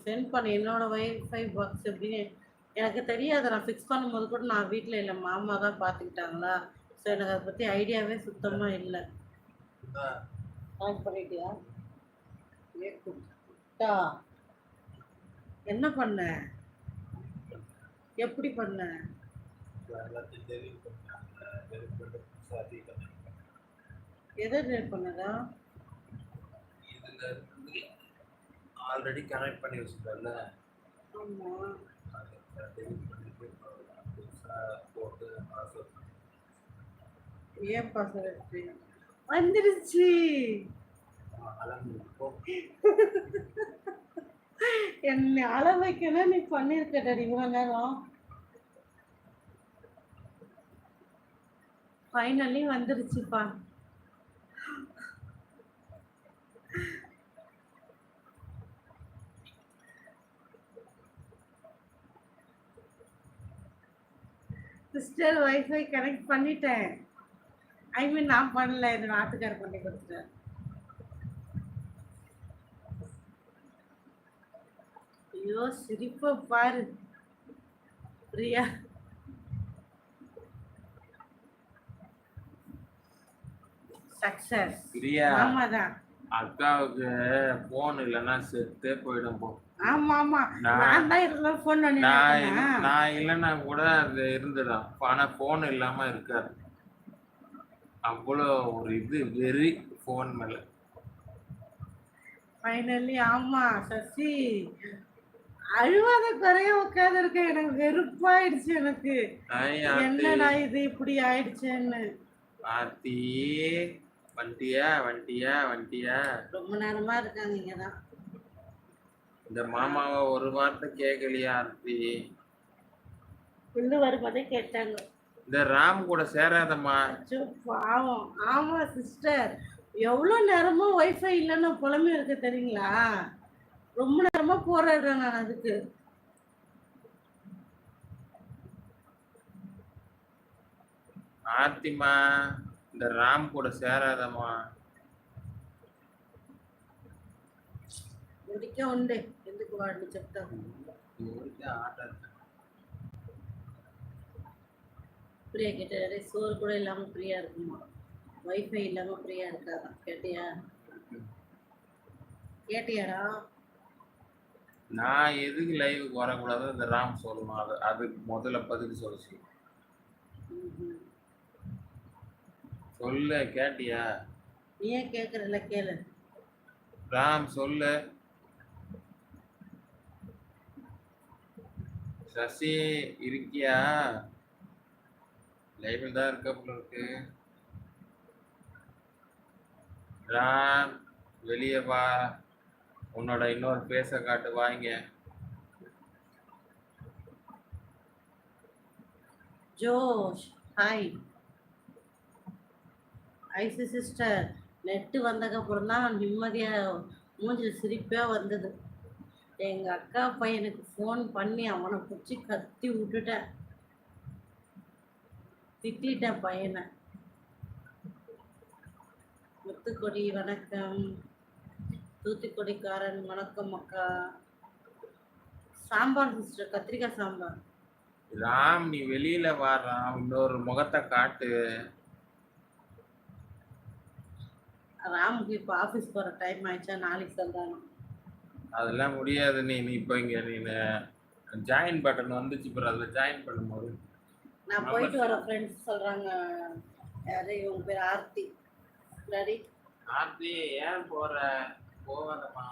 Send பண்ணு என்னோட wifi box எப்படின்னு எனக்கு தெரியாது. நான் ஃபிக்ஸ் பண்ணும்போது கூட நான் வீட்டில் இல்லை, மாமா தான் பார்த்துக்கிட்டாங்களா. ஸோ எனக்கு அதை பற்றி ஐடியாவே சுத்தமாக இல்லை. ஆன் பண்ணிட்டியா? என்ன பண்ண? எப்படி பண்ண? எதை டெலிட் பண்ணதா? ஆல்ரெடி கனெக்ட் பண்ணி வச்சிருக்கல. ஆமா. போட்டு பாஸ்வேர்ட் ஏன் பாஸ்வேர்ட் வந்துருச்சு. என்னை அள வைக்கணும் நீ பண்ணிருக்கடா இவ்வளவு நேரம். ஃபைனலி வந்துருச்சுப்பா. சிஸ்டர் வைஃபை கனெக்ட் பண்ணிட்டேன். ஐ மீன் நான் பண்ணல, இது நாட்டுக்காரர் பண்ணி கொடுத்துட்டேன். ஐயோ சிரிப்ப பாரு பிரியா. சக்சஸ் பிரியா. ஆமாதான். அக்காவுக்கு போன் இல்லைன்னா செத்தே போயிடும் போ. ஆமா ஆமா நான் தான் இதுல போன் பண்ணி நான் இல்லைன்னா கூட அது இருந்துடும். ஆனா போன் இல்லாம இருக்காது. அவ்வளோ ஒரு இது வெறி போன் மேல. ஃபைனலி ஆமா சசி அழுவாத குறைய உட்காந்து இருக்க. எனக்கு வெறுப்பாயிடுச்சு. எனக்கு என்னடா இது இப்படி ஆயிடுச்சேன்னு. ஆர்த்தி வண்டியா வண்டியா வண்டியா ரொம்ப நேரமா இருக்காங்க இங்கதான். இந்த மாமாவை ஒரு வார்த்தை கேட்கலையா ஆர்த்தி? புல்லு வரும்போதே கேட்டாங்க. இந்த ராம் கூட சேராதம்மா. பாவம். ஆமா சிஸ்டர் எவ்வளோ நேரமா ஒய்ஃபை இல்லைன்னு புலம்பி இருக்கு தெரியுங்களா. ரொம்ப நேரமா போராடுறேன் நான் அதுக்கு. ஆர்த்திமா இந்த ராம் கூட சேராதம்மா. முடிக்க உண்டு ఎందుకు వాడిని చెప్తాను. பிரியா கேட்ட சோறு கூட இல்லாம ஃப்ரீயா இருக்குமா, வைஃபை இல்லாம ஃப்ரீயா இருக்காதான். கேட்டியா? கேட்டியாடா? நான் எதுக்கு லைவுக்கு வரக்கூடாது இந்த ராம் சொல்லணும். அதுக்கு முதல்ல பதில் சொல்ல சொல்லு. கேட்டியா? நீ ஏன் கேட்கறல? கேளு. ராம் சொல்லு. சசி இருக்கியா? லைவில் தான் இருக்க போல இருக்கு. ராம் வெளியே வா, உன்னோட இன்னொரு பேச காட்டு. வாங்க. ஜோஷ் ஹாய் ஐசி சிஸ்டர். நெட்டு வந்ததுக்கப்புறம் தான் நிம்மதியாக மூஞ்சில் சிரிப்பே வந்தது. எங்கள் அக்கா பையனுக்கு ஃபோன் பண்ணி அவனை பிடிச்சி கத்தி விட்டுட்டேன், திட்டிட்டேன் பையனை. முத்துக்கொடி வணக்கம். தூத்துக்குடிக்காரன் வணக்கம் அக்கா. சாம்பார் சிஸ்டர், கத்திரிக்காய் சாம்பார். ராம் நீ வெளியில வர்றான், இன்னொரு முகத்தை காட்டு. ராமுக்கு இப்போ ஆஃபீஸ் போகிற டைம் ஆயிடுச்சா, நாளைக்கு சொல்கிறாங்க. அதெல்லாம் முடியாது. நீ இப்போ இங்கே நீ ஜாயின் பட்டன் வந்துச்சு பிறகு அதில் ஜாயின் பண்ணும்போது நான் போயிட்டு வர ஃப்ரெண்ட்ஸ் சொல்கிறாங்க. யாரு இவங்க பேர் ஆர்த்தி. ரெடி ஆர்த்தி ஏன் போற? போகாதம்மா,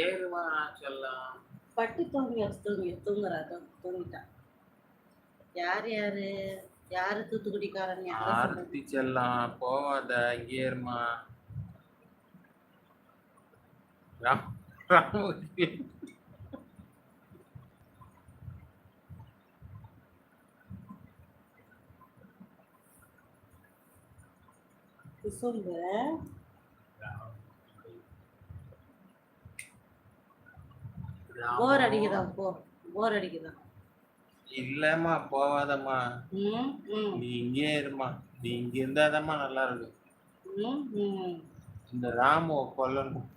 ஏறுவா செல்லாம். பட்டு தூங்குறா. தூங்கிட்டான். யார் யாரு யாரு தூத்துக்குடிக்காரன்? ஆர்த்தி செல்லாம் போவாத, இங்கே ஏறுமா. போர் அடிக்குதான். போர் அடிக்குதான். இல்லம்மா போவாதம்மா, நீ இங்கே இருமா. நீ இங்க இருந்தாதம்மா நல்லா இருக்கு. இந்த ராமுவை கொல்லணும்.